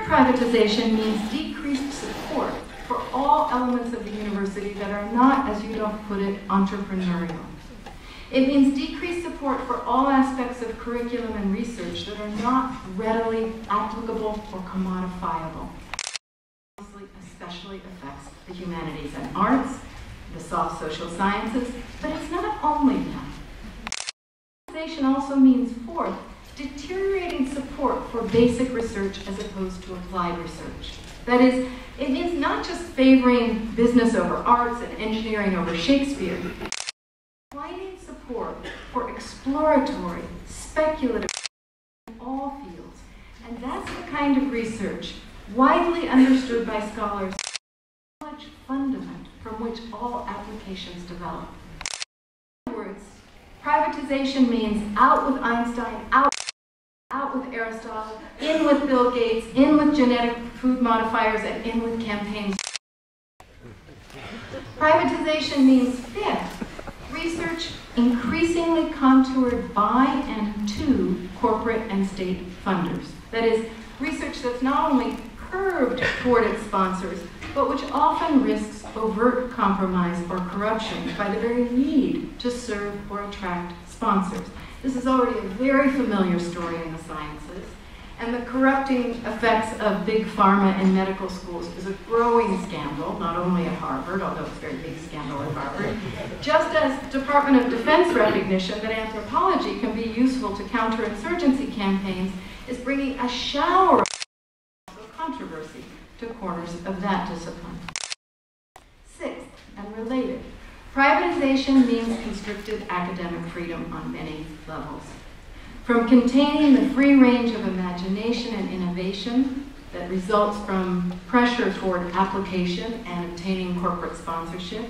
privatization means decreased support for all elements of the university that are not, as you don't put it, entrepreneurial. It means decreased support for all aspects of curriculum and research that are not readily applicable or commodifiable. It especially affects the humanities and arts, the soft social sciences, but it's not only that. Privatization also means, fourth, deteriorating support for basic research as opposed to applied research. That is, it means not just favoring business over arts and engineering over Shakespeare, declining support for exploratory, speculative in all fields. And that's the kind of research widely understood by scholars, knowledge fundament from which all applications develop. In other words, privatization means out with Einstein, out with Aristotle, in with Bill Gates, in with genetic food modifiers, and in with campaigns. Privatization means, fifth, research increasingly contoured by and to corporate and state funders. That is, research that's not only curved toward its sponsors, but which often risks overt compromise or corruption by the very need to serve or attract sponsors. This is already a very familiar story in the sciences, and the corrupting effects of big pharma in medical schools is a growing scandal, not only at Harvard, although it's a very big scandal at Harvard, just as Department of Defense recognition that anthropology can be useful to counterinsurgency campaigns is bringing a shower of controversy to corners of that discipline. Sixth, and related, privatization means constricted academic freedom on many levels. From containing the free range of imagination and innovation that results from pressure toward application and obtaining corporate sponsorship,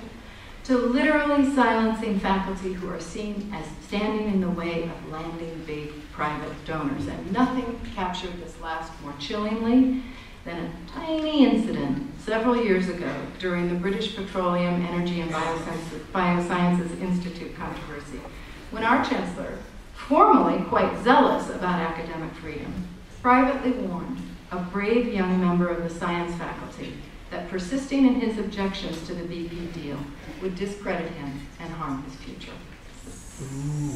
to literally silencing faculty who are seen as standing in the way of landing big private donors. And nothing captured this last more chillingly than a tiny incident several years ago during the British Petroleum, Energy and Biosciences Institute controversy, when our chancellor, formerly quite zealous about academic freedom, privately warned a brave young member of the science faculty that persisting in his objections to the BP deal would discredit him and harm his future.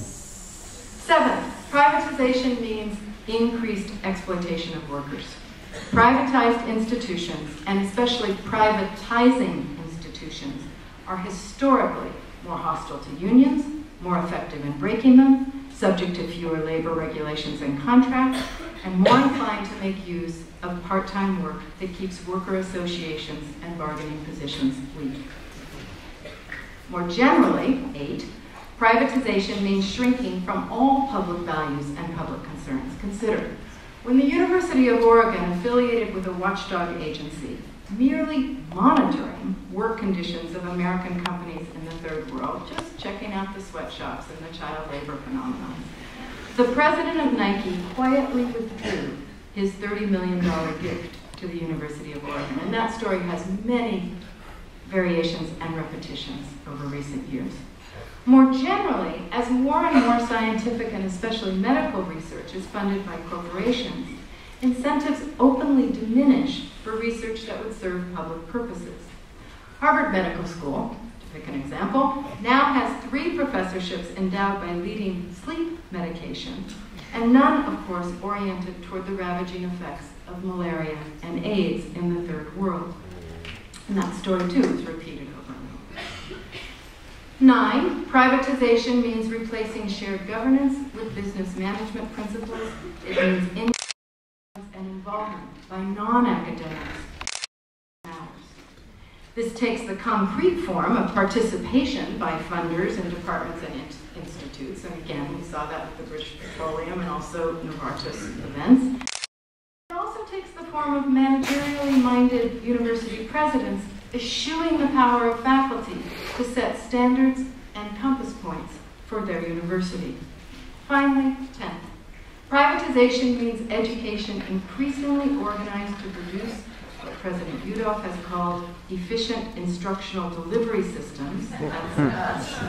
Seventh, privatization means increased exploitation of workers. Privatized institutions, and especially privatizing institutions, are historically more hostile to unions, more effective in breaking them, subject to fewer labor regulations and contracts, and more inclined to make use of part-time work that keeps worker associations and bargaining positions weak. More generally, 8, privatization means shrinking from all public values and public concerns. Consider, when the University of Oregon affiliated with a watchdog agency, merely monitoring work conditions of American companies in the Third World, just checking out the sweatshops and the child labor phenomenon, the president of Nike quietly withdrew his $30 million gift to the University of Oregon. And that story has many variations and repetitions over recent years. More generally, as more and more scientific and especially medical research is funded by corporations, incentives openly diminish for research that would serve public purposes. Harvard Medical School, to pick an example, now has 3 professorships endowed by leading sleep medication, and none, of course, oriented toward the ravaging effects of malaria and AIDS in the Third World. And that story, too, is repeated over and over. 9, privatization means replacing shared governance with business management principles. It means influence and involvement by non-academics. This takes the concrete form of participation by funders and departments and institutes. And again, we saw that with the British Petroleum and also Novartis events. It also takes the form of managerially minded university presidents eschewing the power of faculty to set standards and compass points for their university. Finally, 10th, privatization means education increasingly organized to produce what President Yudof has called efficient instructional delivery systems, that's us,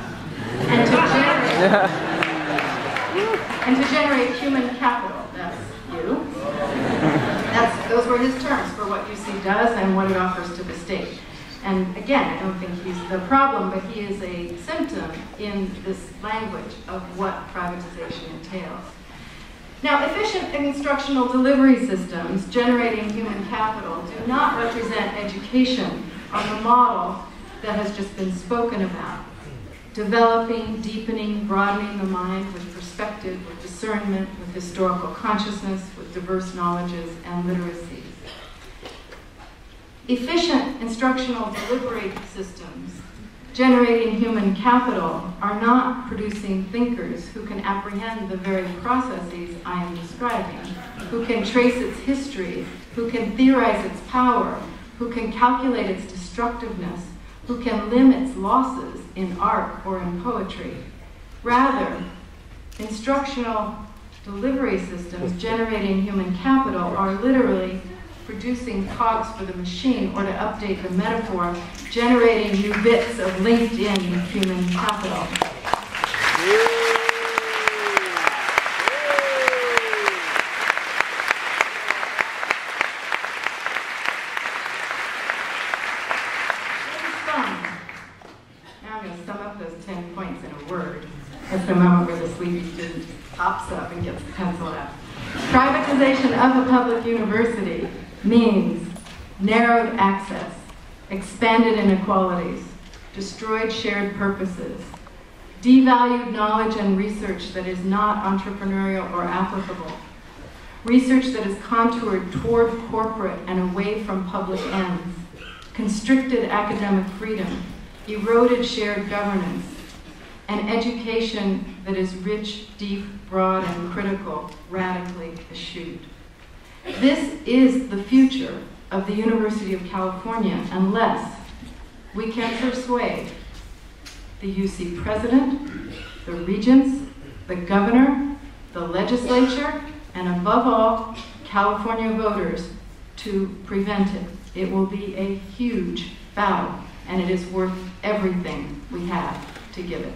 and to generate human capital, that's you. Those were his terms for what UC does and what it offers to the state. And again, I don't think he's the problem, but he is a symptom in this language of what privatization entails. Now, efficient instructional delivery systems generating human capital do not represent education on the model that has just been spoken about. Developing, deepening, broadening the mind with perspective, with discernment, with historical consciousness, with diverse knowledges and literacies. Efficient instructional delivery systems generating human capital are not producing thinkers who can apprehend the very processes I am describing, who can trace its history, who can theorize its power, who can calculate its destructiveness, who can limit its losses in art or in poetry. Rather, instructional delivery systems generating human capital are literally producing cogs for the machine, or to update the metaphor, generating new bits of LinkedIn human capital. Now I'm going to sum up those 10 points in a word. That's the moment where the sleepy student pops up and gets the pencil out. Privatization of a public university means narrowed access, expanded inequalities, destroyed shared purposes, devalued knowledge and research that is not entrepreneurial or applicable, research that is contoured toward corporate and away from public ends, constricted academic freedom, eroded shared governance, and education that is rich, deep, broad, and critical, radically eschewed. This is the future of the University of California unless we can persuade the UC president, the regents, the governor, the legislature, and above all, California voters to prevent it. It will be a huge battle, and it is worth everything we have to give it.